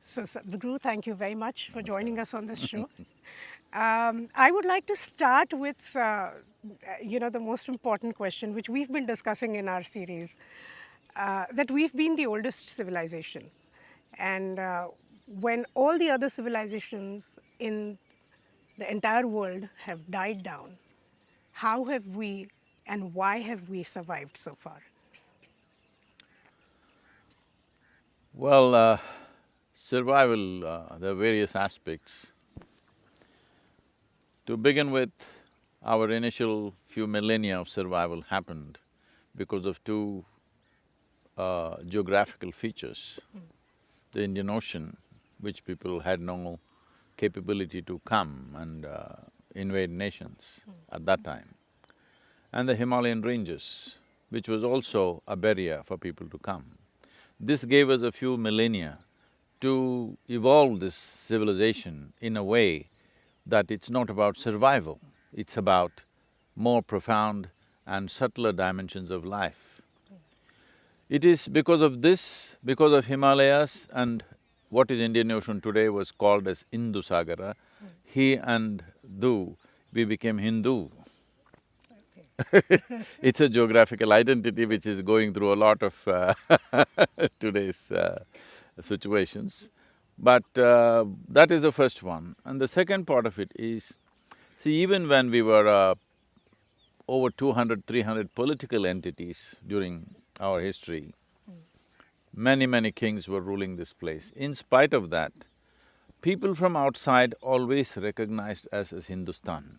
So, Sadhguru, thank you very much for joining us on this show. I would like to start with, the most important question, which we've been discussing in our series, that we've been the oldest civilization. And when all the other civilizations in the entire world have died down, how have we and why have we survived so far? Well, survival, there are various aspects. To begin with, our initial few millennia of survival happened because of two geographical features. The Indian Ocean, which people had no capability to come and invade nations at that time, and the Himalayan ranges, which was also a barrier for people to come. This gave us a few millennia to evolve this civilization in a way that it's not about survival, it's about more profound and subtler dimensions of life. It is because of this, because of Himalayas and what is Indian Ocean today was called as Hindu Sagara, he and Du, we became Hindu. It's a geographical identity which is going through a lot of today's situations. But that is the first one. And the second part of it is, see, even when we were over 200, 300 political entities during our history, many kings were ruling this place. In spite of that, people from outside always recognized us as Hindustan.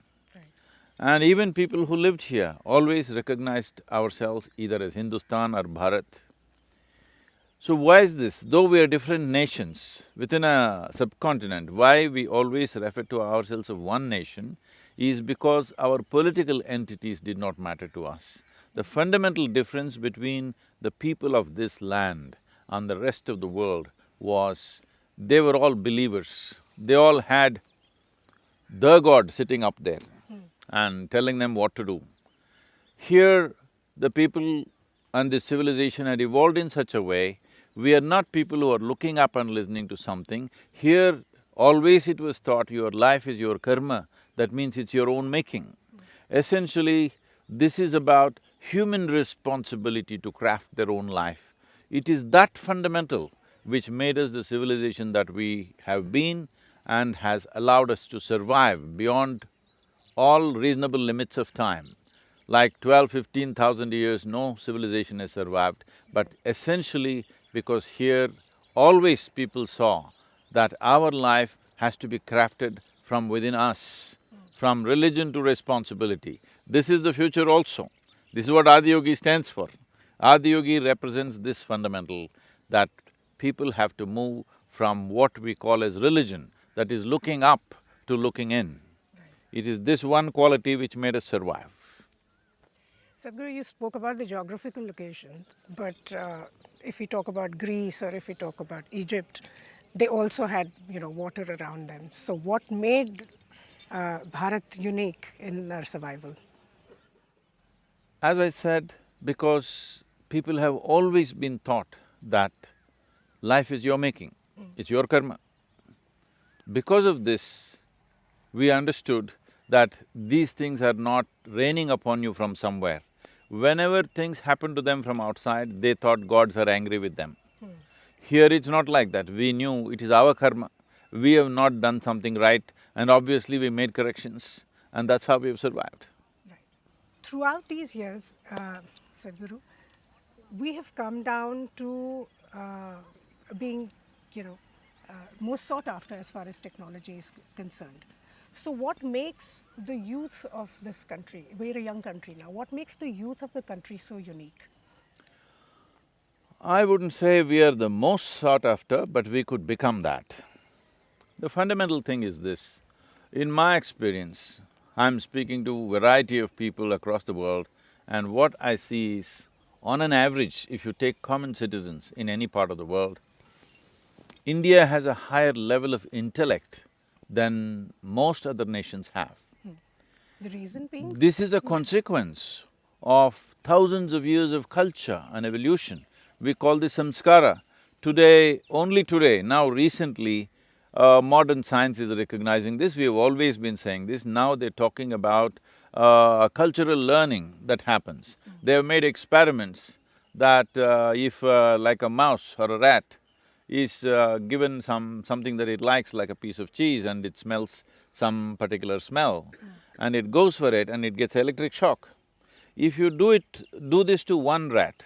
And even people who lived here always recognized ourselves either as Hindustan or Bharat. So why is this? Though we are different nations within a subcontinent, why we always refer to ourselves as one nation is because our political entities did not matter to us. The fundamental difference between the people of this land and the rest of the world was they were all believers. They all had the God sitting up there and telling them what to do. Here, the people and the civilization had evolved in such a way, we are not people who are looking up and listening to something. Here, always it was taught your life is your karma, that means it's your own making. Essentially, this is about human responsibility to craft their own life. It is that fundamental which made us the civilization that we have been and has allowed us to survive beyond all reasonable limits of time. Like 15,000 years, no civilization has survived, but essentially because here always people saw that our life has to be crafted from within us, from religion to responsibility. This is the future also. This is what Adiyogi stands for. Adiyogi represents this fundamental, that people have to move from what we call as religion, that is looking up to looking in. It is this one quality which made us survive. Sadhguru, you spoke about the geographical locations, but if we talk about Greece or if we talk about Egypt, they also had, water around them. So what made Bharat unique in our survival? As I said, because people have always been taught that life is your making, it's your karma. Because of this, we understood that these things are not raining upon you from somewhere. Whenever things happen to them from outside, they thought gods are angry with them. Here it's not like that. We knew it is our karma. We have not done something right and obviously we made corrections and that's how we have survived. Right. Throughout these years, Sadhguru, we have come down to being, most sought after as far as technology is concerned. So what makes the youth of this country, we're a young country now, what makes the youth of the country so unique? I wouldn't say we are the most sought after, but we could become that. The fundamental thing is this, in my experience, I'm speaking to a variety of people across the world and what I see is, on an average, if you take common citizens in any part of the world, India has a higher level of intellect than most other nations have. The reason being? This is a consequence of thousands of years of culture and evolution. We call this samskara. Today, only today, now recently, modern science is recognizing this. We have always been saying this. Now they're talking about cultural learning that happens. They have made experiments that if like a mouse or a rat is given something that it likes, like a piece of cheese, and it smells some particular smell, and it goes for it and it gets electric shock. If you do this to one rat,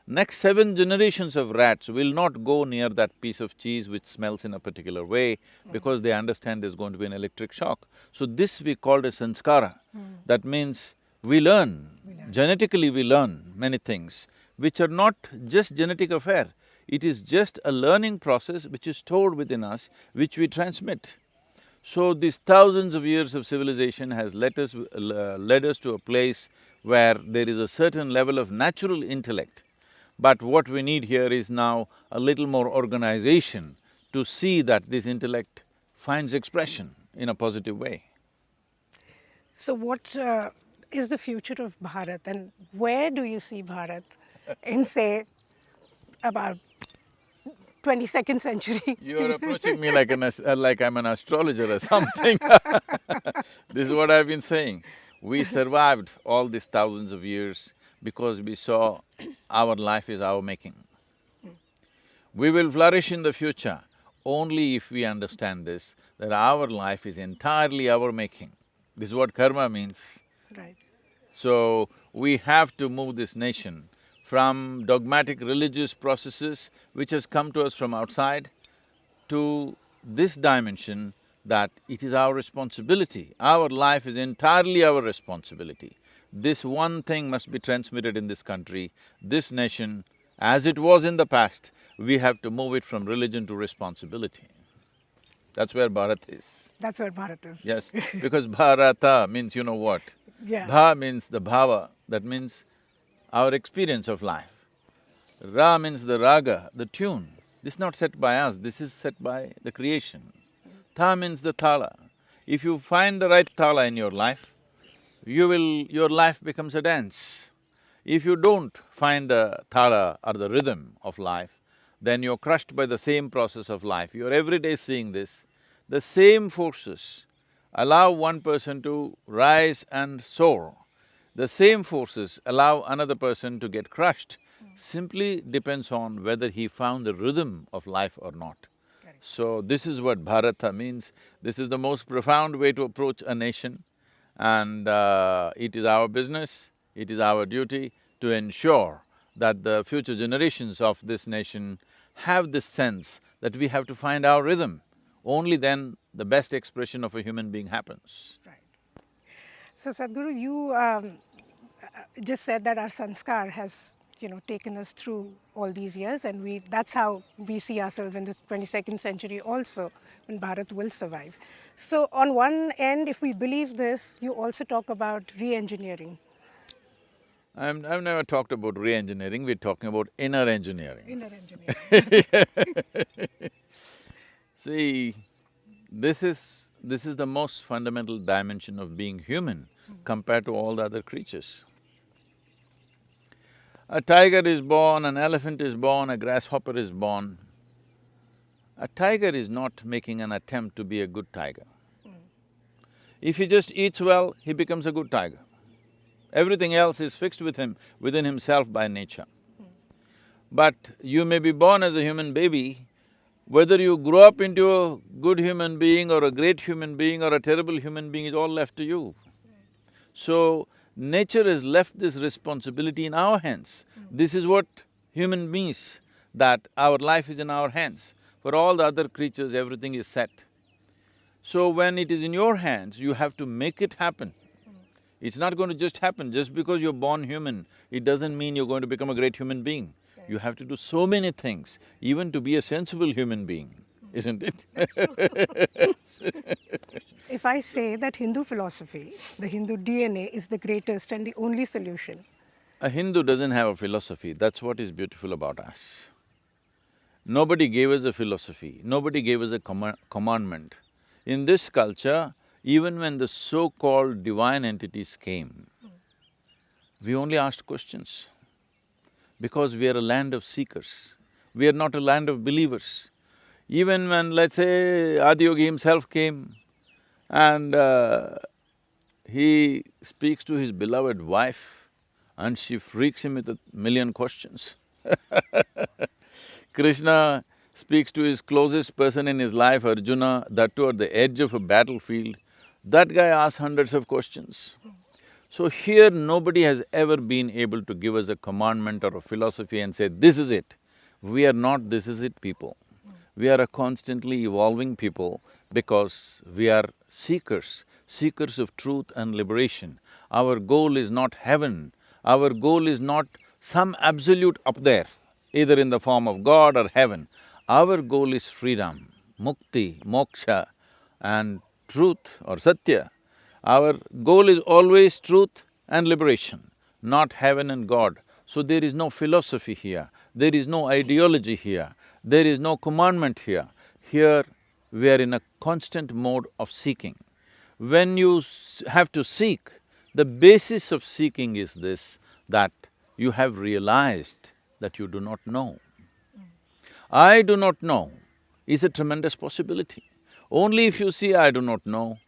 next 7 generations of rats will not go near that piece of cheese which smells in a particular way because they understand there's going to be an electric shock. So this we called a sanskara. That means we learn, genetically we learn many things which are not just genetic affair. It is just a learning process which is stored within us, which we transmit. So these thousands of years of civilization has led us to a place where there is a certain level of natural intellect. But what we need here is now a little more organization to see that this intellect finds expression in a positive way. So what is the future of Bharat, and where do you see Bharat in, say, about 22nd century? You're approaching me like like I'm an astrologer or something. This is what I've been saying. We survived all these thousands of years because we saw our life is our making. We will flourish in the future only if we understand this, that our life is entirely our making. This is what karma means. Right. So, we have to move this nation from dogmatic religious processes which has come to us from outside to this dimension that it is our responsibility. Our life is entirely our responsibility. This one thing must be transmitted in this country, this nation, as it was in the past, we have to move it from religion to responsibility. That's where Bharat is. That's where Bharat is. Yes, because Bharata means you know what? Yeah. Bha means the bhava, that means our experience of life. Ra means the raga, the tune. This is not set by us, this is set by the creation. Tha means the thala. If you find the right thala in your life, your life becomes a dance. If you don't find the thala or the rhythm of life, then you're crushed by the same process of life. You're every day seeing this. The same forces allow one person to rise and soar. The same forces allow another person to get crushed. Simply depends on whether he found the rhythm of life or not. Correct. So this is what Bharata means. This is the most profound way to approach a nation, and it is our business, it is our duty to ensure that the future generations of this nation have this sense that we have to find our rhythm. Only then the best expression of a human being happens. Right. So Sadhguru, you just said that our sanskar has, taken us through all these years, and that's how we see ourselves in this 22nd century also, when Bharat will survive. So on one end, if we believe this, you also talk about re-engineering. I've never talked about re-engineering, we're talking about inner engineering. Inner engineering. See, this is the most fundamental dimension of being human compared to all the other creatures. A tiger is born, an elephant is born, a grasshopper is born. A tiger is not making an attempt to be a good tiger. If he just eats well, he becomes a good tiger. Everything else is fixed within himself by nature. But you may be born as a human baby, whether you grow up into a good human being or a great human being or a terrible human being is all left to you. So, nature has left this responsibility in our hands. This is what human means, that our life is in our hands. For all the other creatures, everything is set. So when it is in your hands, you have to make it happen. It's not going to just happen. Just because you're born human, it doesn't mean you're going to become a great human being. You have to do so many things, even to be a sensible human being, isn't it? If I say that Hindu philosophy, the Hindu DNA is the greatest and the only solution. A Hindu doesn't have a philosophy, that's what is beautiful about us. Nobody gave us a philosophy, nobody gave us a commandment. In this culture, even when the so-called divine entities came, We only asked questions because we are a land of seekers. We are not a land of believers. Even when, let's say, Adiyogi himself came and he speaks to his beloved wife and she freaks him with 1,000,000 questions. Krishna speaks to his closest person in his life, Arjuna, that too at the edge of a battlefield. That guy asks hundreds of questions. So here nobody has ever been able to give us a commandment or a philosophy and say, this is it. We are not this is it people. We are a constantly evolving people because we are seekers, seekers of truth and liberation. Our goal is not heaven, our goal is not some absolute up there, either in the form of God or heaven. Our goal is freedom, mukti, moksha and truth or satya. Our goal is always truth and liberation, not heaven and God. So there is no philosophy here, there is no ideology here, there is no commandment here. Here we are in a constant mode of seeking. When you have to seek, the basis of seeking is this, that you have realized that you do not know. I do not know is a tremendous possibility. Only if you see I do not know,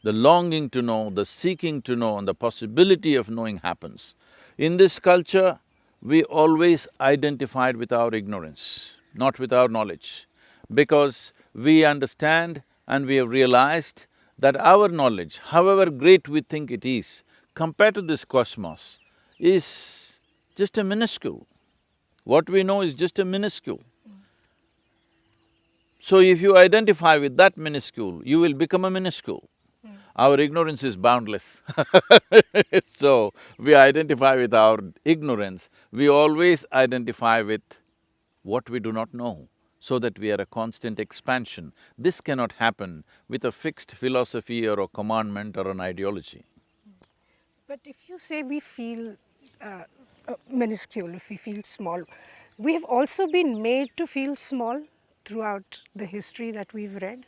the longing to know, the seeking to know and the possibility of knowing happens. In this culture, we always identified with our ignorance, not with our knowledge, because we understand and we have realized that our knowledge, however great we think it is, compared to this cosmos, is just a minuscule. What we know is just a minuscule. So if you identify with that minuscule, you will become a minuscule. Our ignorance is boundless so we identify with our ignorance, we always identify with what we do not know, so that we are a constant expansion. This cannot happen with a fixed philosophy or a commandment or an ideology. But if you say we feel minuscule, if we feel small, we have also been made to feel small throughout the history that we've read.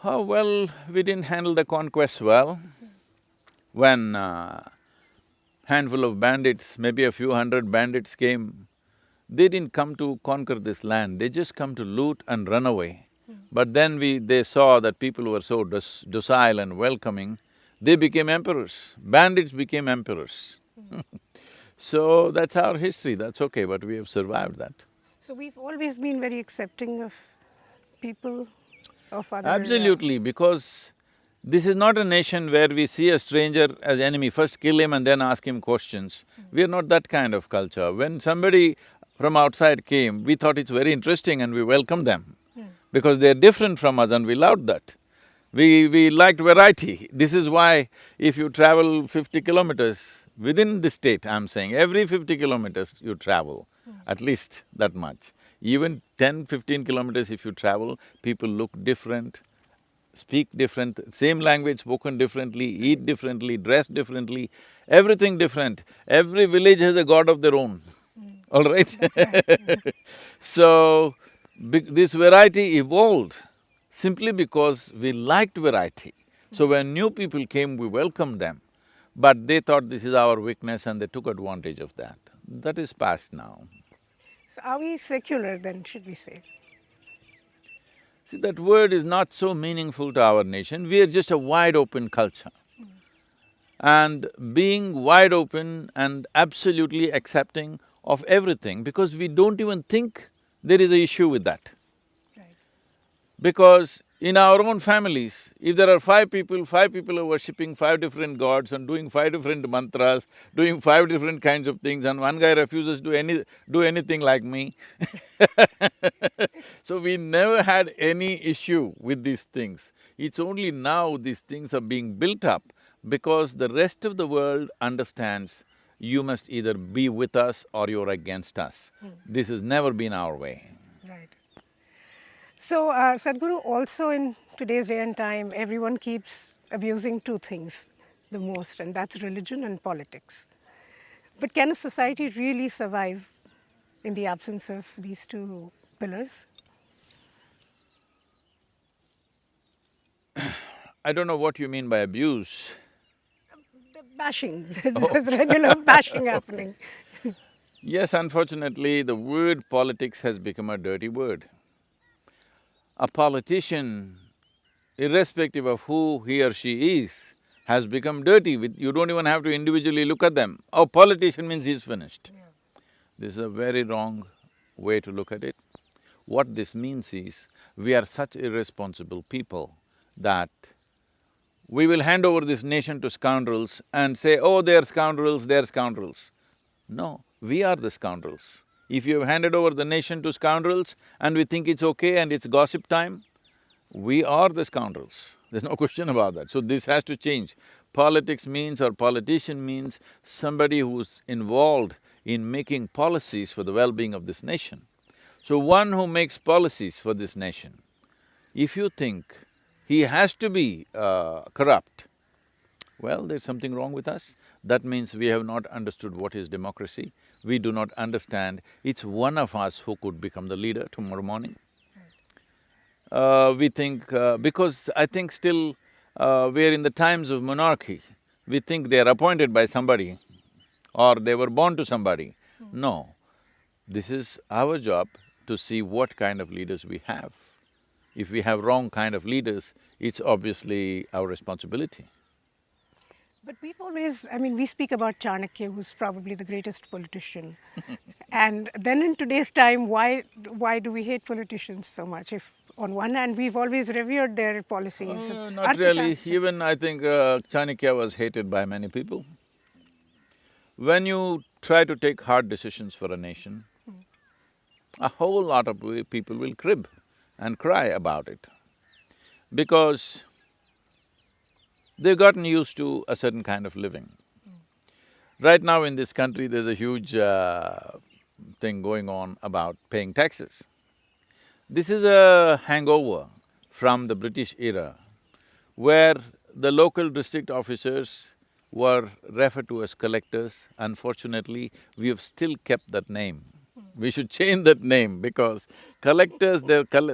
Oh, well, we didn't handle the conquest well. When handful of bandits, maybe a few hundred bandits came, they didn't come to conquer this land, they just come to loot and run away. But then they saw that people were so docile and welcoming, they became emperors, bandits became emperors. So that's our history, that's okay, but we have survived that. So we've always been very accepting of people, of other… Absolutely, because this is not a nation where we see a stranger as enemy, first kill him and then ask him questions. We are not that kind of culture. When somebody from outside came, we thought it's very interesting and we welcomed them because they're different from us and we loved that. We liked variety. This is why if you travel 50 kilometers within the state, I'm saying, every 50 kilometers you travel, at least that much. Even 10, 15 kilometers if you travel, people look different, speak different, same language spoken differently, eat differently, dress differently, everything different. Every village has a god of their own, all right? That's right. So, this variety evolved simply because we liked variety. So when new people came, we welcomed them, but they thought this is our weakness and they took advantage of that. That is past now. So are we secular then, should we say? See, that word is not so meaningful to our nation, we are just a wide open culture. And being wide open and absolutely accepting of everything, because we don't even think there is an issue with that. Right. Because in our own families, if there are 5 people are worshipping 5 different gods and doing 5 different mantras, doing 5 different kinds of things, and one guy refuses to do anything like me so we never had any issue with these things. It's only now these things are being built up because the rest of the world understands you must either be with us or you're against us. This has never been our way. Right. So, Sadhguru, also in today's day and time, everyone keeps abusing two things the most, and that's religion and politics. But can a society really survive in the absence of these two pillars? I don't know what you mean by abuse. bashing. Oh. There's regular bashing happening. Yes, unfortunately, the word politics has become a dirty word. A politician, irrespective of who he or she is, has become dirty with… you don't even have to individually look at them. Oh, politician means he's finished. Yeah. This is a very wrong way to look at it. What this means is, we are such irresponsible people that we will hand over this nation to scoundrels and say, oh, they're scoundrels, they're scoundrels. No, we are the scoundrels. If you have handed over the nation to scoundrels and we think it's okay and it's gossip time, we are the scoundrels, there's no question about that. So this has to change. Politics means, or politician means, somebody who's involved in making policies for the well-being of this nation. So one who makes policies for this nation, if you think he has to be corrupt, well, there's something wrong with us. That means we have not understood what is democracy. We do not understand it's one of us who could become the leader tomorrow morning. We think… because I think still we're in the times of monarchy, we think they're appointed by somebody or they were born to somebody. No, this is our job to see what kind of leaders we have. If we have wrong kind of leaders, it's obviously our responsibility. But we've always… I mean, we speak about Chanakya, who's probably the greatest politician. And then in today's time, why do we hate politicians so much? If on one hand, we've always revered their policies. Not really. Arthashastra. Even I think Chanakya was hated by many people. When you try to take hard decisions for a nation, a whole lot of people will crib and cry about it, because they've gotten used to a certain kind of living. Right now in this country, there's a huge thing going on about paying taxes. This is a hangover from the British era, where the local district officers were referred to as collectors. Unfortunately, we have still kept that name. We should change that name, because collectors,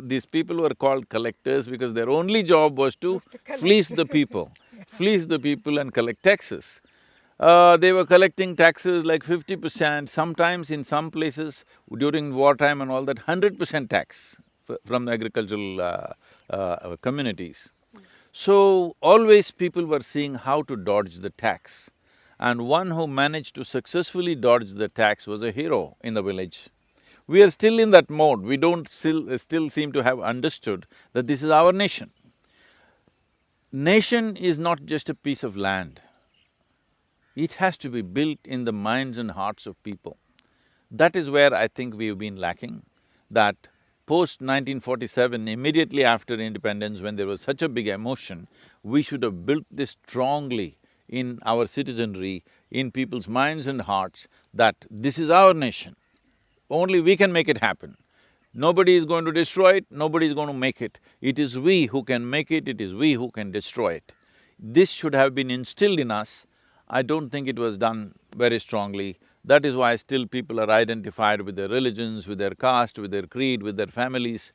these people were called collectors because their only job was to collect. fleece the people, fleece the people and collect taxes. They were collecting taxes like 50%, sometimes in some places during wartime and all that, 100% tax from the agricultural communities. So, always people were seeing how to dodge the tax, and one who managed to successfully dodge the tax was a hero in the village. We are still in that mode, we don't still seem to have understood that this is our nation. Nation is not just a piece of land. It has to be built in the minds and hearts of people. That is where I think we've been lacking, that post-1947, immediately after independence, when there was such a big emotion, we should have built this strongly in our citizenry, in people's minds and hearts, that this is our nation. Only we can make it happen. Nobody is going to destroy it, nobody is going to make it. It is we who can make it is we who can destroy it. This should have been instilled in us. I don't think it was done very strongly. That is why still people are identified with their religions, with their caste, with their creed, with their families,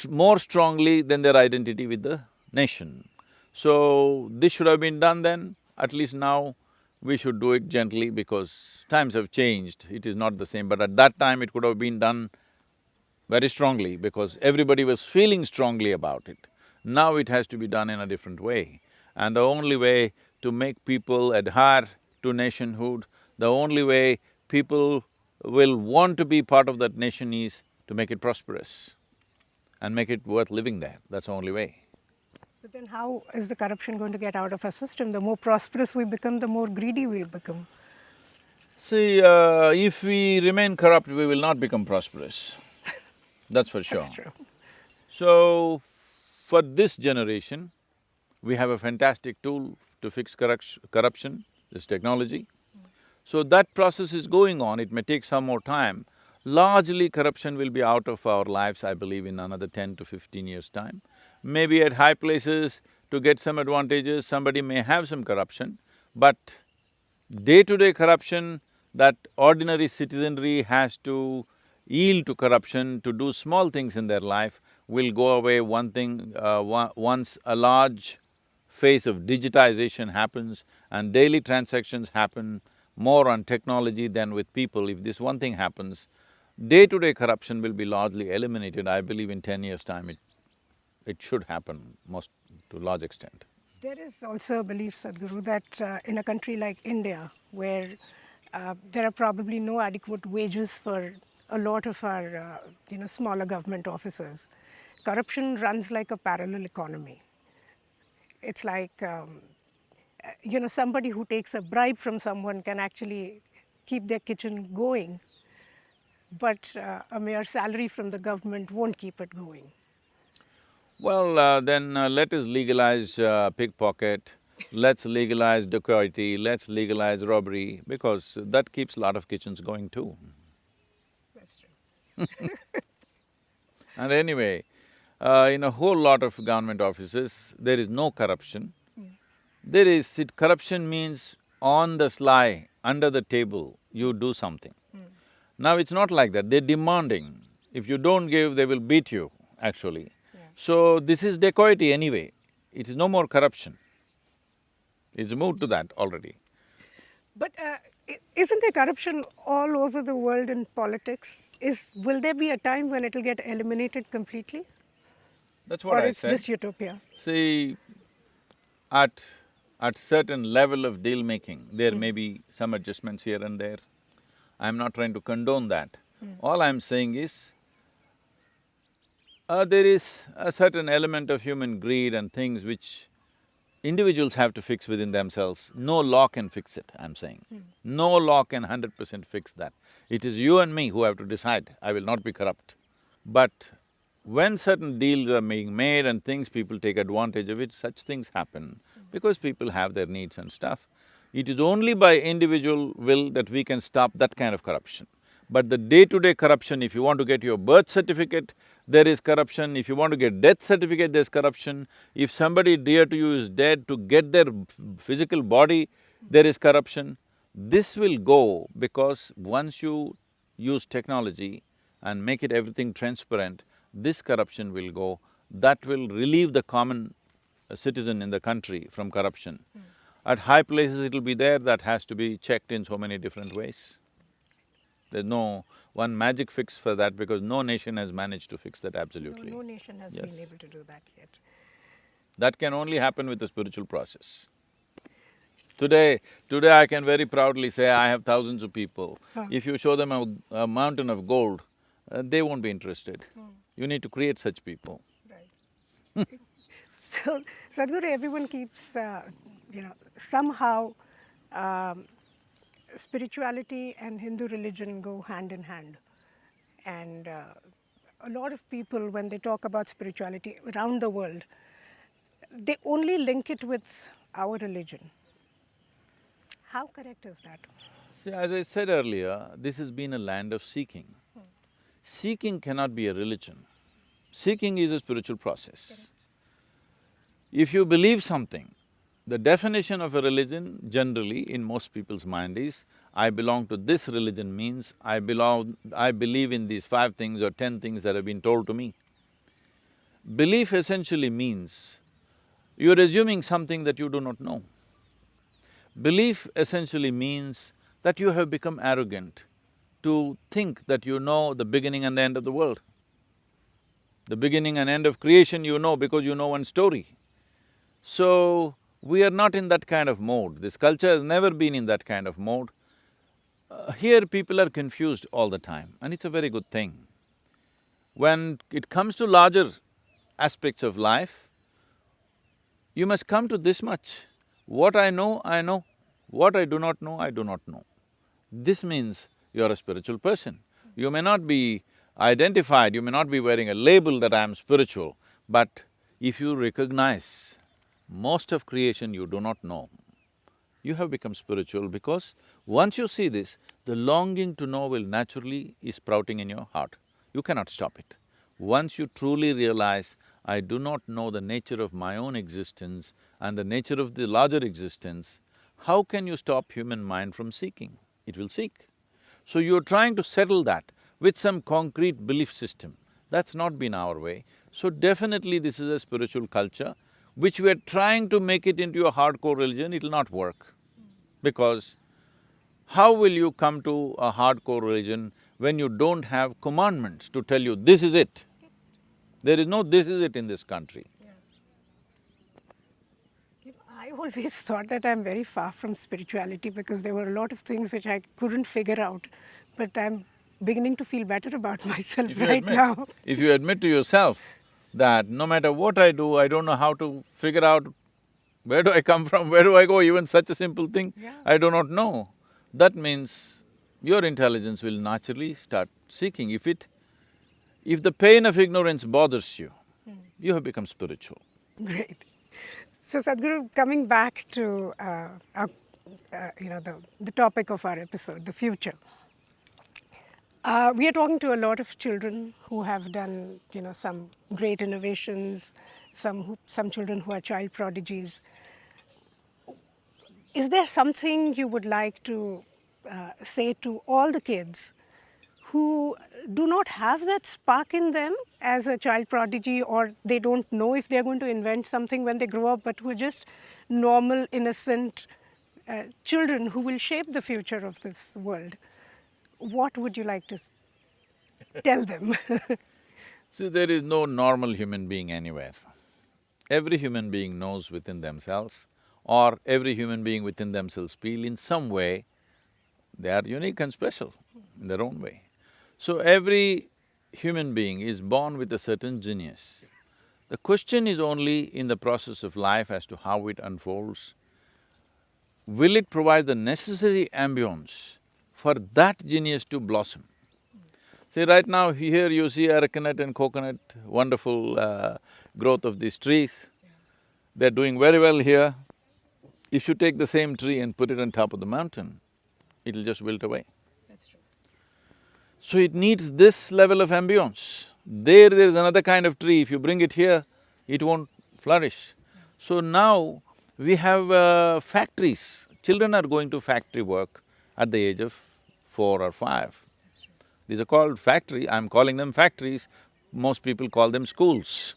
more strongly than their identity with the nation. So, this should have been done then. At least now we should do it gently, because times have changed, it is not the same. But at that time it could have been done very strongly, because everybody was feeling strongly about it. Now it has to be done in a different way. And the only way to make people adhere to nationhood, the only way people will want to be part of that nation is to make it prosperous and make it worth living there, that's the only way. But then how is the corruption going to get out of our system? The more prosperous we become, the more greedy we'll become. See, if we remain corrupt, we will not become prosperous, that's for sure. That's true. So, for this generation, we have a fantastic tool to fix corruption, this technology. So that process is going on, it may take some more time. Largely corruption will be out of our lives, I believe, in another 10 to 15 years' time. Maybe at high places, to get some advantages, somebody may have some corruption, but day-to-day corruption, that ordinary citizenry has to yield to corruption, to do small things in their life, will go away. One thing, once a large phase of digitization happens and daily transactions happen more on technology than with people, if this one thing happens, day-to-day corruption will be largely eliminated. I believe in 10 years' time it should happen most… to a large extent. There is also a belief, Sadhguru, that in a country like India, where there are probably no adequate wages for a lot of our, smaller government officers, corruption runs like a parallel economy. It's like, somebody who takes a bribe from someone can actually keep their kitchen going, but a mere salary from the government won't keep it going. Well, then let us legalize pickpocket, let's legalize dacoity, let's legalize robbery, because that keeps a lot of kitchens going too. That's true. And anyway, in a whole lot of government offices, there is no corruption. Corruption means on the sly, under the table, you do something. Now it's not like that, they're demanding. If you don't give, they will beat you, actually. So this is dacoity anyway, it is no more corruption. It's moved to that already. But isn't there corruption all over the world in politics? Will there be a time when it'll get eliminated completely? That's what I it's said. Just utopia? See, at certain level of deal-making, there may be some adjustments here and there. I'm not trying to condone that. All I'm saying is, there is a certain element of human greed and things which individuals have to fix within themselves. No law can fix it, I'm saying. No law can 100% fix that. It is you and me who have to decide, I will not be corrupt. But when certain deals are being made and things, people take advantage of it, such things happen because people have their needs and stuff. It is only by individual will that we can stop that kind of corruption. But the day-to-day corruption, if you want to get your birth certificate, there is corruption. If you want to get death certificate, there's corruption. If somebody dear to you is dead, to get their physical body, there is corruption. This will go because once you use technology and make it everything transparent, this corruption will go. That will relieve the common citizen in the country from corruption. At high places it'll be there, that has to be checked in so many different ways. There's no one magic fix for that because no nation has managed to fix that absolutely. No nation has been able to do that yet. That can only happen with a spiritual process. Today I can very proudly say I have thousands of people. If you show them a mountain of gold, they won't be interested. You need to create such people. Right. So, Sadhguru, everyone keeps, somehow spirituality and Hindu religion go hand in hand. And a lot of people, when they talk about spirituality around the world, they only link it with our religion. How correct is that? See, as I said earlier, this has been a land of seeking. Seeking cannot be a religion. Seeking is a spiritual process. If you believe something, the definition of a religion generally in most people's mind is, I belong to this religion means I believe in these 5 things or 10 things that have been told to me. Belief essentially means you're assuming something that you do not know. Belief essentially means that you have become arrogant to think that you know the beginning and the end of the world. The beginning and end of creation you know because you know one story. So, we are not in that kind of mode. This culture has never been in that kind of mode. Here people are confused all the time and it's a very good thing. When it comes to larger aspects of life, you must come to this much. What I know, I know. What I do not know, I do not know. This means you're a spiritual person. You may not be identified, you may not be wearing a label that I am spiritual, but if you recognize most of creation you do not know, you have become spiritual because once you see this, the longing to know will naturally is sprouting in your heart. You cannot stop it. Once you truly realize, I do not know the nature of my own existence and the nature of the larger existence, how can you stop human mind from seeking? It will seek. So you're trying to settle that with some concrete belief system. That's not been our way. So definitely this is a spiritual culture. which we are trying to make it into a hardcore religion, it'll not work. Because how will you come to a hardcore religion when you don't have commandments to tell you, this is it? There is no this is it in this country. I always thought that I'm very far from spirituality because there were a lot of things which I couldn't figure out, but I'm beginning to feel better about myself right now. If you admit to yourself that no matter what I do, I don't know how to figure out where do I come from, where do I go, even such a simple thing, I do not know. That means your intelligence will naturally start seeking. If the pain of ignorance bothers you, you have become spiritual. Great. So Sadhguru, coming back to the topic of our episode, the future. We are talking to a lot of children who have done, some great innovations, some children who are child prodigies. Is there something you would like to say to all the kids who do not have that spark in them as a child prodigy, or they don't know if they're going to invent something when they grow up, but who are just normal, innocent children who will shape the future of this world? What would you like to tell them? See, there is no normal human being anywhere. Every human being knows within themselves, or every human being within themselves feel in some way they are unique and special in their own way. So every human being is born with a certain genius. The question is only in the process of life as to how it unfolds. Will it provide the necessary ambience for that genius to blossom? See, right now here you see arecanut and coconut, wonderful growth of these trees. They're doing very well here. If you take the same tree and put it on top of the mountain, it'll just wilt away. That's true. So it needs this level of ambience. There's another kind of tree, if you bring it here, it won't flourish. So now we have factories. Children are going to factory work at the age of 4 or 5. These are called factory, I'm calling them factories, most people call them schools.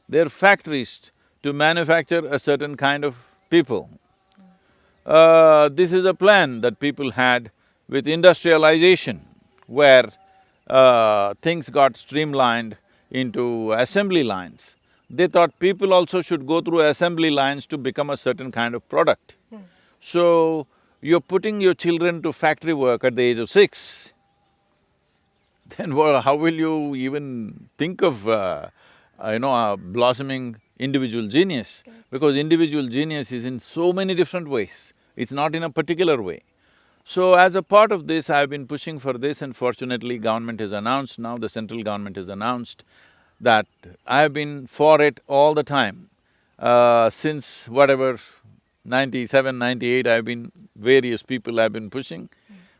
They're factories to manufacture a certain kind of people. This is a plan that people had with industrialization, where things got streamlined into assembly lines. They thought people also should go through assembly lines to become a certain kind of product. So, you're putting your children to factory work at the age of 6, then how will you even think of, a blossoming individual genius? Because individual genius is in so many different ways, it's not in a particular way. So as a part of this, I've been pushing for this, and fortunately government has announced now, the central government has announced that I've been for it all the time. Since whatever, 97, 98, I've been… various people have been pushing.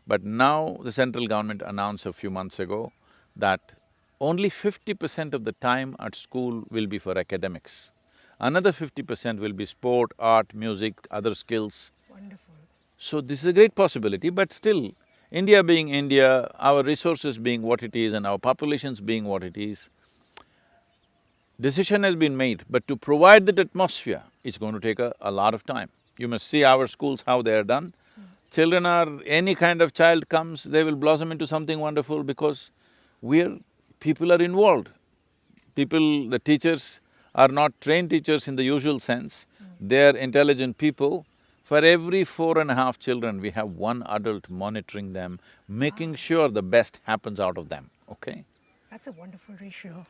But now the central government announced a few months ago that only 50% of the time at school will be for academics. Another 50% will be sport, art, music, other skills. Wonderful. So this is a great possibility, but still, India being India, our resources being what it is and our populations being what it is, decision has been made, but to provide that atmosphere, it's going to take a lot of time. You must see our schools, how they are done. Children are… any kind of child comes, they will blossom into something wonderful because people are involved. The teachers are not trained teachers in the usual sense, they're intelligent people. For every 4.5 children, we have one adult monitoring them, making sure the best happens out of them, okay? That's a wonderful ratio.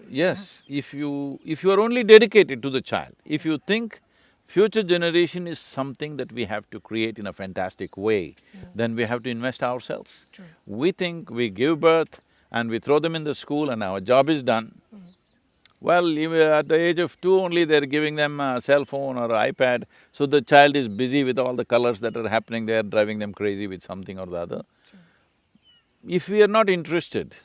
Yes, if you are only dedicated to the child, if you think future generation is something that we have to create in a fantastic way, then we have to invest ourselves. True. We think we give birth and we throw them in the school and our job is done. Well, even at the age of 2 only they're giving them a cell phone or iPad, so the child is busy with all the colors that are happening there, driving them crazy with something or the other. True. If we are not interested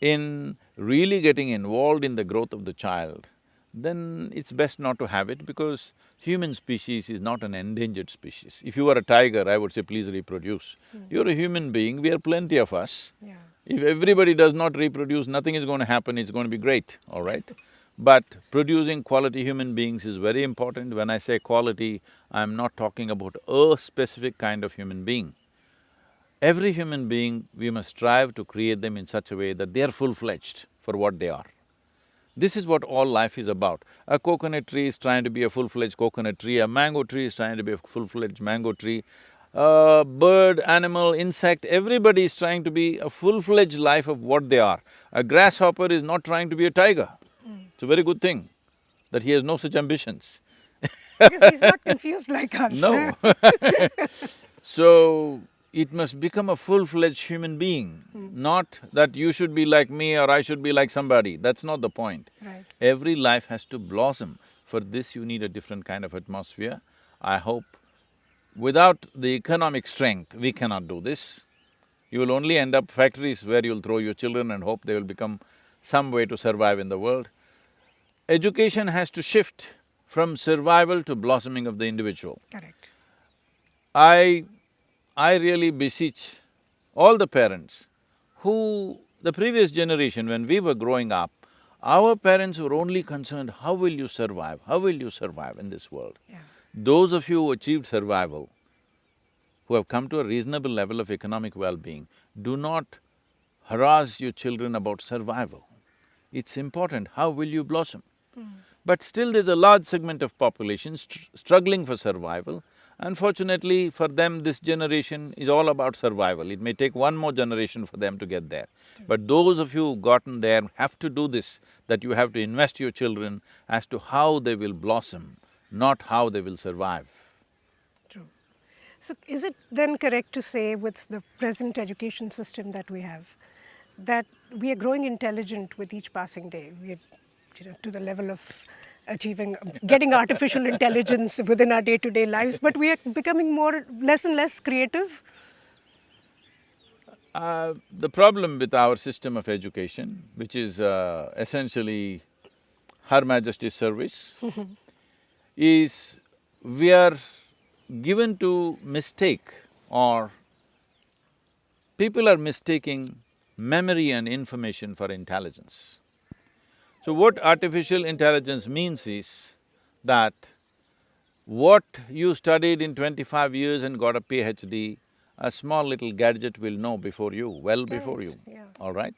in really getting involved in the growth of the child, then it's best not to have it, because human species is not an endangered species. If you were a tiger, I would say please reproduce. You're a human being, we are plenty of us. Yeah. If everybody does not reproduce, nothing is going to happen, it's going to be great, all right? But producing quality human beings is very important. When I say quality, I'm not talking about a specific kind of human being. Every human being, we must strive to create them in such a way that they are full-fledged for what they are. This is what all life is about. A coconut tree is trying to be a full-fledged coconut tree, a mango tree is trying to be a full-fledged mango tree, bird, animal, insect, everybody is trying to be a full-fledged life of what they are. A grasshopper is not trying to be a tiger. It's a very good thing that he has no such ambitions. Because he's not confused like us. No. So, it must become a full-fledged human being, not that you should be like me or I should be like somebody, that's not the point. Right. Every life has to blossom. For this you need a different kind of atmosphere. I hope without the economic strength, we cannot do this. You will only end up factories where you'll throw your children and hope they will become some way to survive in the world. Education has to shift from survival to blossoming of the individual. Correct. I really beseech all the parents who… the previous generation, when we were growing up, our parents were only concerned, how will you survive, how will you survive in this world? Yeah. Those of you who achieved survival, who have come to a reasonable level of economic well-being, do not harass your children about survival. It's important, how will you blossom? But still there's a large segment of population struggling for survival. Unfortunately, for them, this generation is all about survival. It may take one more generation for them to get there. But those of you who've gotten there have to do this, that you have to invest your children as to how they will blossom, not how they will survive. True. So is it then correct to say with the present education system that we have, that we are growing intelligent with each passing day? We are, to the level of achieving… getting artificial intelligence within our day-to-day lives, but we are becoming less and less creative? The problem with our system of education, which is essentially Her Majesty's service, is we are given to mistake, or people are mistaking memory and information for intelligence. So what artificial intelligence means is that what you studied in 25 years and got a PhD, a small little gadget will know before you, well before you, yeah. all right?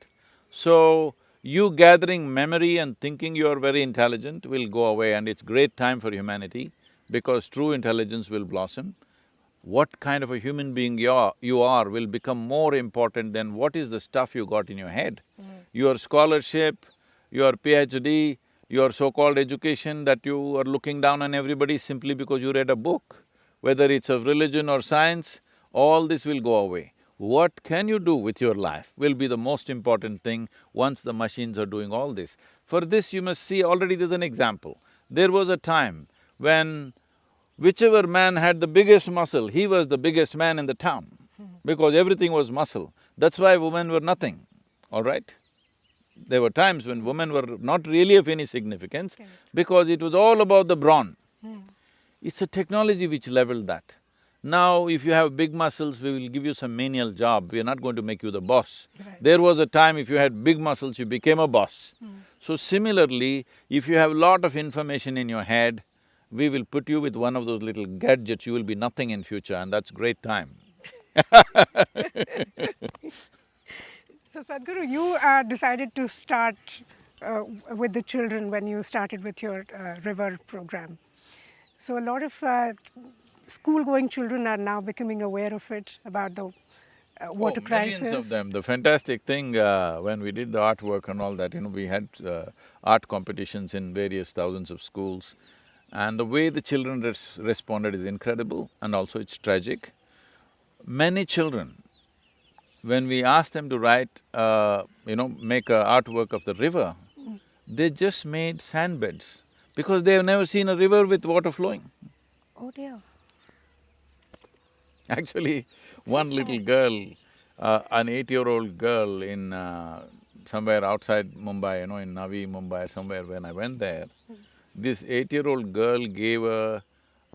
So, you gathering memory and thinking you are very intelligent will go away, and it's great time for humanity because true intelligence will blossom. What kind of a human being you are will become more important than what is the stuff you got in your head. Your scholarship, your PhD, your so-called education that you are looking down on everybody simply because you read a book, whether it's of religion or science, all this will go away. What can you do with your life will be the most important thing once the machines are doing all this. For this you must see, already there's an example. There was a time when whichever man had the biggest muscle, he was the biggest man in the town, because everything was muscle. That's why women were nothing, all right? There were times when women were not really of any significance because it was all about the brawn. It's a technology which leveled that. Now, if you have big muscles, we will give you some menial job, we are not going to make you the boss. Right. There was a time if you had big muscles, you became a boss. So similarly, if you have lot of information in your head, we will put you with one of those little gadgets, you will be nothing in future, and that's great time. So Sadhguru, you decided to start with the children when you started with your river program. So a lot of school-going children are now becoming aware of it, about the water crisis. Millions of them. The fantastic thing, when we did the artwork and all that, we had art competitions in various thousands of schools, and the way the children responded is incredible, and also it's tragic. Many children, when we asked them to write, make a artwork of the river, they just made sand beds because they have never seen a river with water flowing. Oh dear. Actually, so one sad. little girl, an 8-year-old girl in somewhere outside Mumbai, in Navi, Mumbai, somewhere when I went there, this 8-year-old girl gave a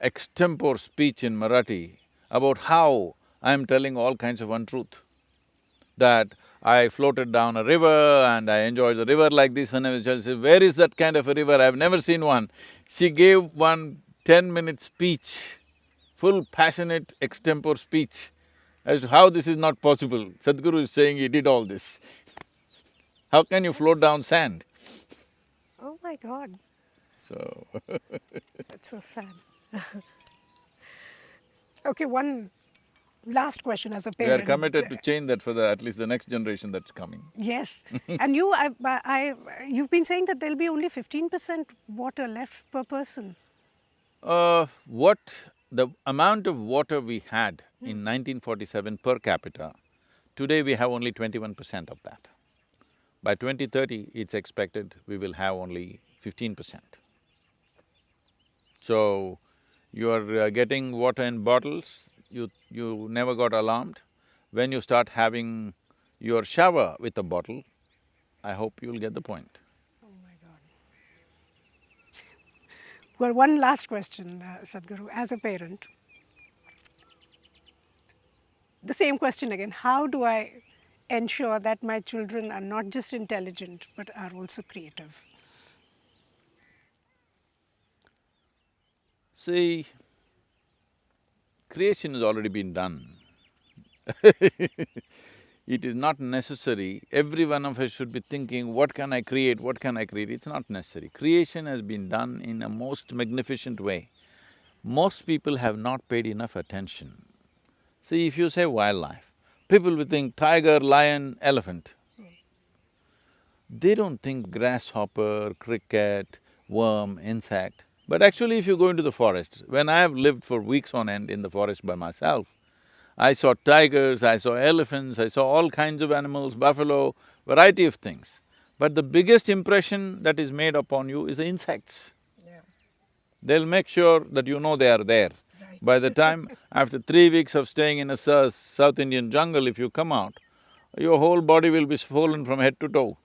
extempore speech in Marathi about how I'm telling all kinds of untruth. That I floated down a river and I enjoyed the river like this. When I was a child, I said, where is that kind of a river? I've never seen one. She gave one 10-minute speech, full passionate extempore speech as to how this is not possible. Sadhguru is saying he did all this. How can you float down sand? Oh my God, So that's so sad. Okay, one last question as a we are parent. committed to change that for at least the next generation that's coming. Yes, and you've been saying that there'll be only 15% water left per person. What the amount of water we had in 1947 per capita, today we have only 21% of that. By 2030, it's expected we will have only 15%. So, you are getting water in bottles, you never got alarmed. When you start having your shower with a bottle, I hope you'll get the point. Oh my God. Well, one last question, Sadhguru. As a parent, the same question again. How do I ensure that my children are not just intelligent but are also creative? See, creation has already been done. It is not necessary, every one of us should be thinking, what can I create, what can I create? It's not necessary. Creation has been done in a most magnificent way. Most people have not paid enough attention. See, if you say wildlife, people will think tiger, lion, elephant. They don't think grasshopper, cricket, worm, insect. But actually if you go into the forest, when I have lived for weeks on end in the forest by myself, I saw tigers, I saw elephants, I saw all kinds of animals, buffalo, variety of things. But the biggest impression that is made upon you is the insects. Yeah. They'll make sure that you know they are there. Right. By the time, after 3 weeks of staying in a South Indian jungle, if you come out, your whole body will be swollen from head to toe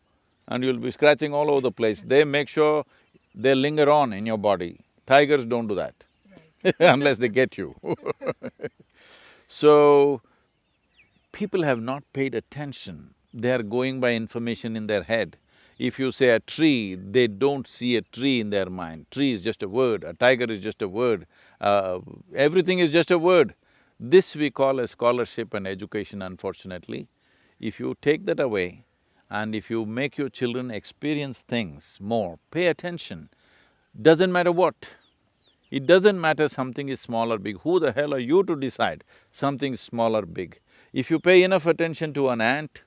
and you'll be scratching all over the place. They make sure they linger on in your body. Tigers don't do that, unless they get you. So, people have not paid attention, they are going by information in their head. If you say a tree, they don't see a tree in their mind. Tree is just a word, a tiger is just a word, everything is just a word. This we call as scholarship and education, unfortunately. If you take that away and if you make your children experience things more, pay attention, doesn't matter what. It doesn't matter something is small or big, who the hell are you to decide something is small or big? If you pay enough attention to an ant,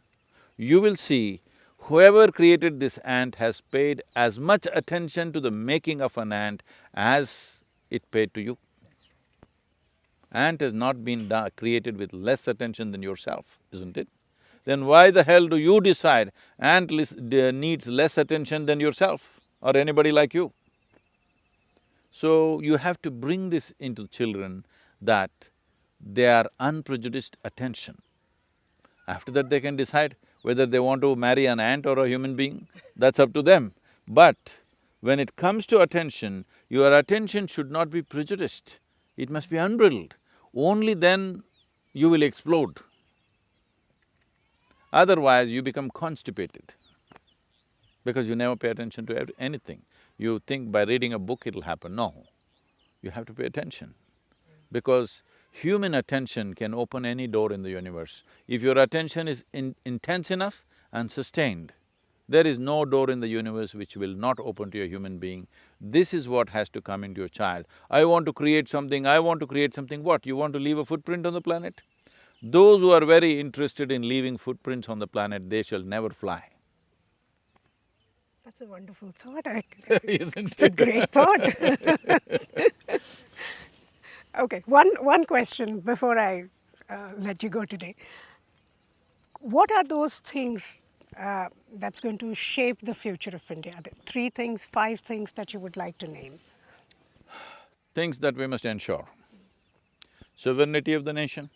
you will see whoever created this ant has paid as much attention to the making of an ant as it paid to you. Ant has not been created with less attention than yourself, isn't it? Then why the hell do you decide ant needs less attention than yourself or anybody like you? So, you have to bring this into children that they are unprejudiced attention. After that, they can decide whether they want to marry an ant or a human being, that's up to them. But when it comes to attention, your attention should not be prejudiced, it must be unbridled. Only then you will explode. Otherwise, you become constipated because you never pay attention to anything. You think by reading a book it'll happen, no. You have to pay attention because human attention can open any door in the universe. If your attention is intense enough and sustained, there is no door in the universe which will not open to a human being. This is what has to come into your child. I want to create something, I want to create something, what? You want to leave a footprint on the planet? Those who are very interested in leaving footprints on the planet, they shall never fly. That's a wonderful thought. Isn't It's a great thought. Okay, one question before I let you go today. What are those things that's going to shape the future of India? Are there 3 things, 5 things that you would like to name? Things that we must ensure. Sovereignty of the nation.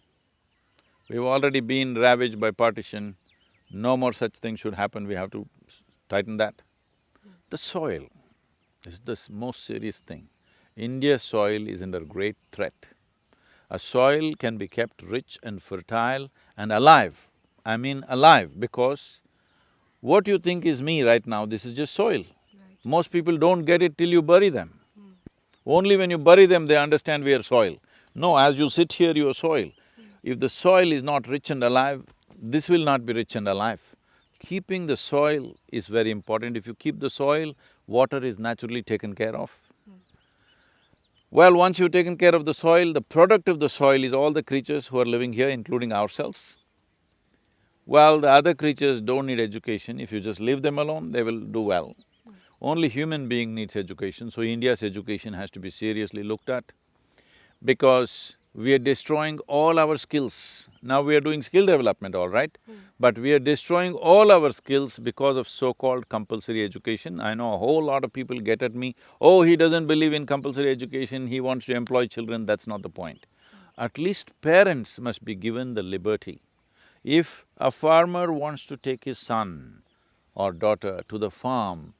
We've already been ravaged by partition, no more such things should happen, we have to tighten that. The soil is the most serious thing. India's soil is under great threat. A soil can be kept rich and fertile and alive I mean alive, because what you think is me right now, this is just soil. Most people don't get it till you bury them. Only when you bury them, they understand we are soil. No, as you sit here, you are soil. If the soil is not rich and alive, this will not be rich and alive. Keeping the soil is very important. If you keep the soil, water is naturally taken care of. Well, once you've taken care of the soil, the product of the soil is all the creatures who are living here, including ourselves. Well, the other creatures don't need education. If you just leave them alone, they will do well. Only human being needs education, so India's education has to be seriously looked at, because we are destroying all our skills. Now we are doing skill development, all right, but we are destroying all our skills because of so-called compulsory education. I know a whole lot of people get at me, oh, he doesn't believe in compulsory education, he wants to employ children. That's not the point. At least parents must be given the liberty. If a farmer wants to take his son or daughter to the farm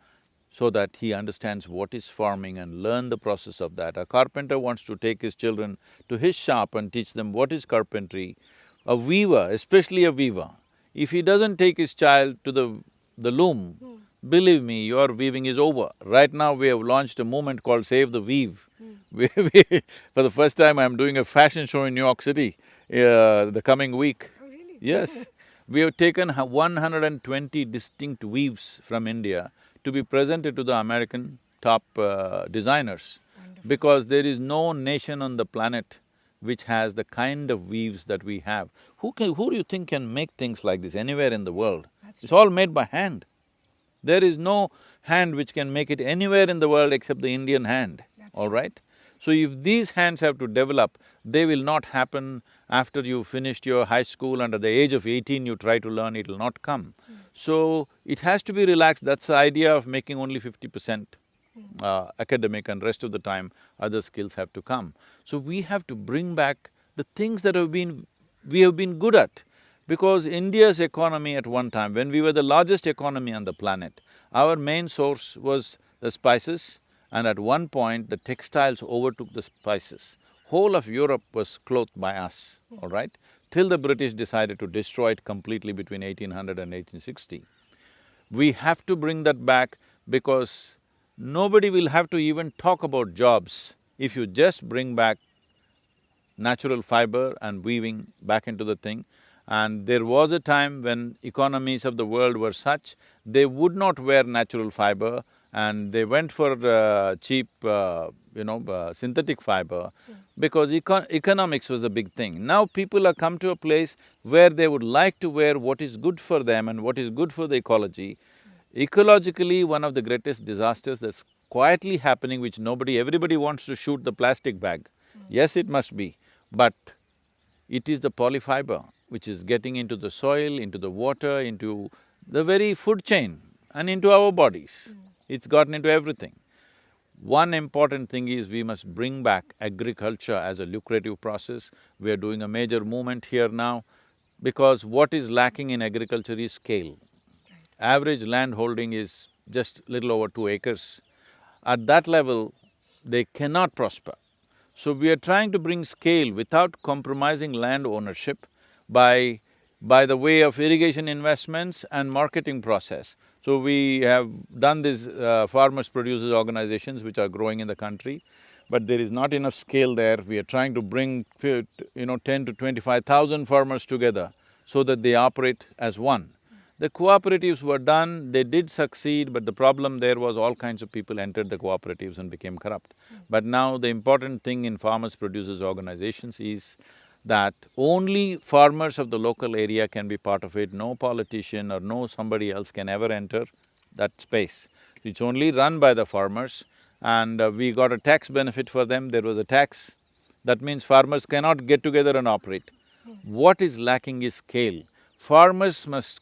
so that he understands what is farming and learn the process of that, a carpenter wants to take his children to his shop and teach them what is carpentry, a weaver, especially a weaver, if he doesn't take his child to the loom, believe me, your weaving is over. Right now we have launched a movement called Save the Weave. For the first time, I'm doing a fashion show in New York City the coming week. Oh, really? Yes, we have taken 120 distinct weaves from India to be presented to the American top designers. Wonderful. Because there is no nation on the planet which has the kind of weaves that we have. Who do you think can make things like this anywhere in the world? That's It's all made by hand. There is no hand which can make it anywhere in the world except the Indian hand, That's all right? So if these hands have to develop, they will not happen after you finished your high school and at the age of 18 you try to learn, it'll not come. So it has to be relaxed. That's the idea of making only 50% academic, and rest of the time other skills have to come. So we have to bring back the things that we have been good at. Because India's economy at one time, when we were the largest economy on the planet, our main source was the spices, and at one point the textiles overtook the spices. Whole of Europe was clothed by us, all right, till the British decided to destroy it completely between 1800 and 1860. We have to bring that back, because nobody will have to even talk about jobs if you just bring back natural fiber and weaving back into the thing. And there was a time when economies of the world were such, they would not wear natural fiber and they went for cheap, synthetic fiber, because economics was a big thing. Now people are come to a place where they would like to wear what is good for them and what is good for the ecology. Ecologically, one of the greatest disasters that's quietly happening, which everybody wants to shoot the plastic bag. Yes, it must be, but it is the polyfiber which is getting into the soil, into the water, into the very food chain and into our bodies. It's gotten into everything. One important thing is we must bring back agriculture as a lucrative process. We are doing a major movement here now, because what is lacking in agriculture is scale. Average land holding is just little over 2 acres. At that level, they cannot prosper. So we are trying to bring scale without compromising land ownership by the way of irrigation investments and marketing process. So we have done these farmers producers organizations which are growing in the country, but there is not enough scale there. We are trying to bring 10 to 25,000 farmers together so that they operate as one. The cooperatives were done, they did succeed, but the problem there was all kinds of people entered the cooperatives and became corrupt. But now the important thing in farmers producers organizations is that only farmers of the local area can be part of it, no politician or no somebody else can ever enter that space. It's only run by the farmers, and we got a tax benefit for them. There was a tax. That means farmers cannot get together and operate. What is lacking is scale. Farmers must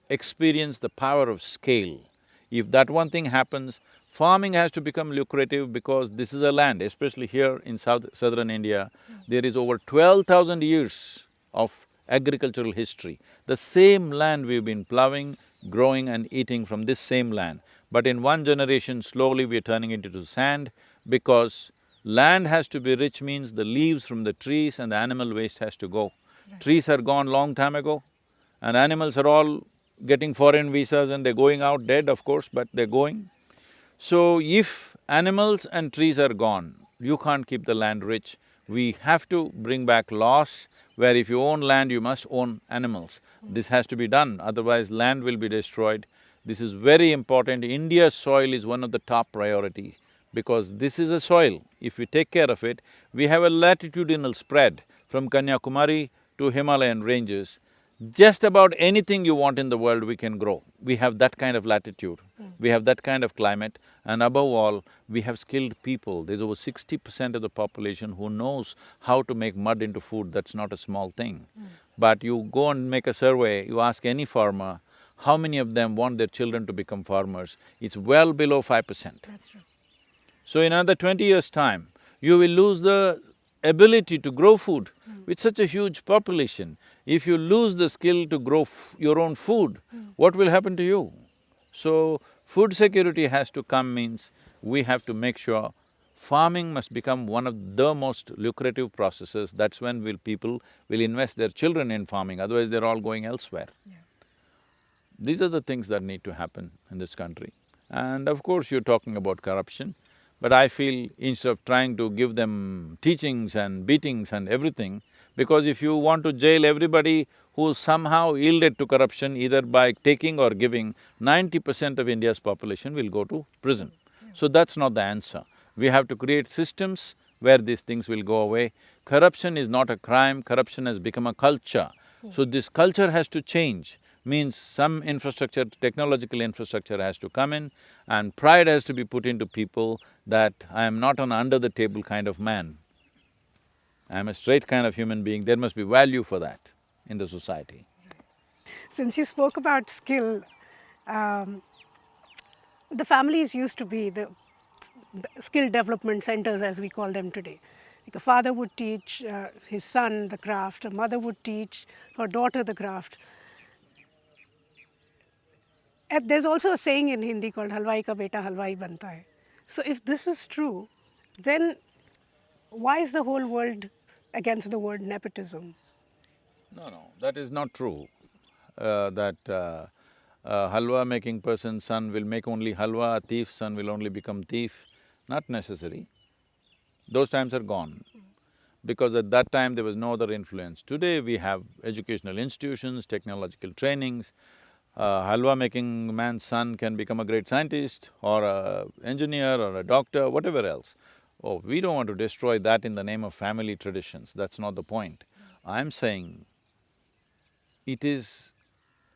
experience the power of scale. If that one thing happens, farming has to become lucrative, because this is a land, especially here in southern India, there is over 12,000 years of agricultural history. The same land we've been plowing, growing and eating from this same land. But in one generation, slowly we are turning it into sand, because land has to be rich means the leaves from the trees and the animal waste has to go. Trees are gone long time ago, and animals are all getting foreign visas and they're going out dead, of course, but they're going. So if animals and trees are gone, you can't keep the land rich. We have to bring back laws where if you own land, you must own animals. This has to be done, otherwise land will be destroyed. This is very important. India's soil is one of the top priority because this is a soil. If we take care of it, we have a latitudinal spread from Kanyakumari to Himalayan ranges. Just about anything you want in the world we can grow. We have that kind of latitude, we have that kind of climate, and above all, we have skilled people. There's over 60% of the population who knows how to make mud into food, that's not a small thing. But you go and make a survey, you ask any farmer, how many of them want their children to become farmers? It's well below 5%. That's true. So in another 20 years' time, you will lose the ability to grow food. With such a huge population, if you lose the skill to grow your own food, what will happen to you? So, food security has to come means we have to make sure farming must become one of the most lucrative processes. That's when people will invest their children in farming, otherwise they're all going elsewhere. Yeah. These are the things that need to happen in this country. And of course, you're talking about corruption, but I feel instead of trying to give them teachings and beatings and everything, because if you want to jail everybody who somehow yielded to corruption either by taking or giving, 90% of India's population will go to prison. So that's not the answer. We have to create systems where these things will go away. Corruption is not a crime, corruption has become a culture. So this culture has to change, means some infrastructure, technological infrastructure has to come in, and pride has to be put into people that I am not an under-the-table kind of man. I am a straight kind of human being, there must be value for that in the society. Since you spoke about skill, um, the families used to be the skill development centers, as we call them today. Like a father would teach his son the craft, a mother would teach her daughter the craft. And there's also a saying in Hindi called halwai ka beta halwai banta hai. So if this is true, then why is the whole world against the word nepotism? No, that is not true. Halwa making person's son will make only halwa, a thief's son will only become thief. Not necessary. Those times are gone. Because at that time there was no other influence. Today we have educational institutions, technological trainings. Halwa making man's son can become a great scientist or a engineer or a doctor, whatever else. Oh, we don't want to destroy that in the name of family traditions, that's not the point. I'm saying it is…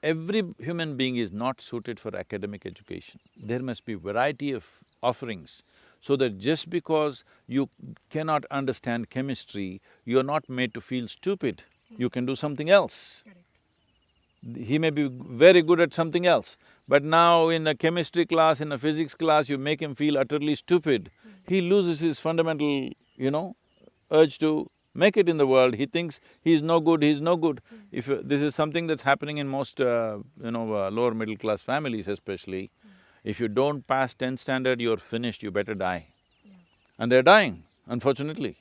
every human being is not suited for academic education. There must be variety of offerings, so that just because you cannot understand chemistry, you're not made to feel stupid, you can do something else. He may be very good at something else, but now in a chemistry class, in a physics class, you make him feel utterly stupid. He loses his fundamental, urge to make it in the world. He thinks he's no good, he's no good. If… this is something that's happening in most, lower middle class families especially. If you don't pass 10th standard, you're finished, you better die. And they're dying, unfortunately.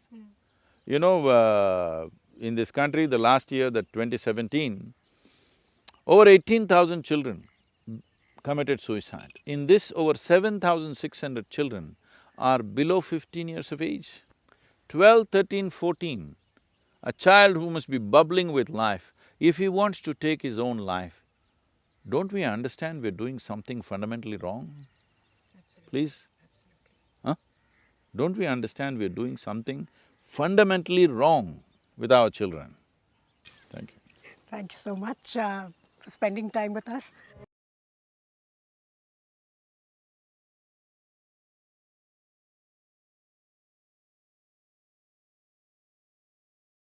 In this country, the last year, the 2017, over 18,000 children committed suicide. In this, over 7,600 children are below 15 years of age. 12, 13, 14, a child who must be bubbling with life, if he wants to take his own life, don't we understand we're doing something fundamentally wrong? Absolutely. Please? Absolutely. Huh? Don't we understand we're doing something fundamentally wrong with our children? Thank you. Thank you so much for spending time with us.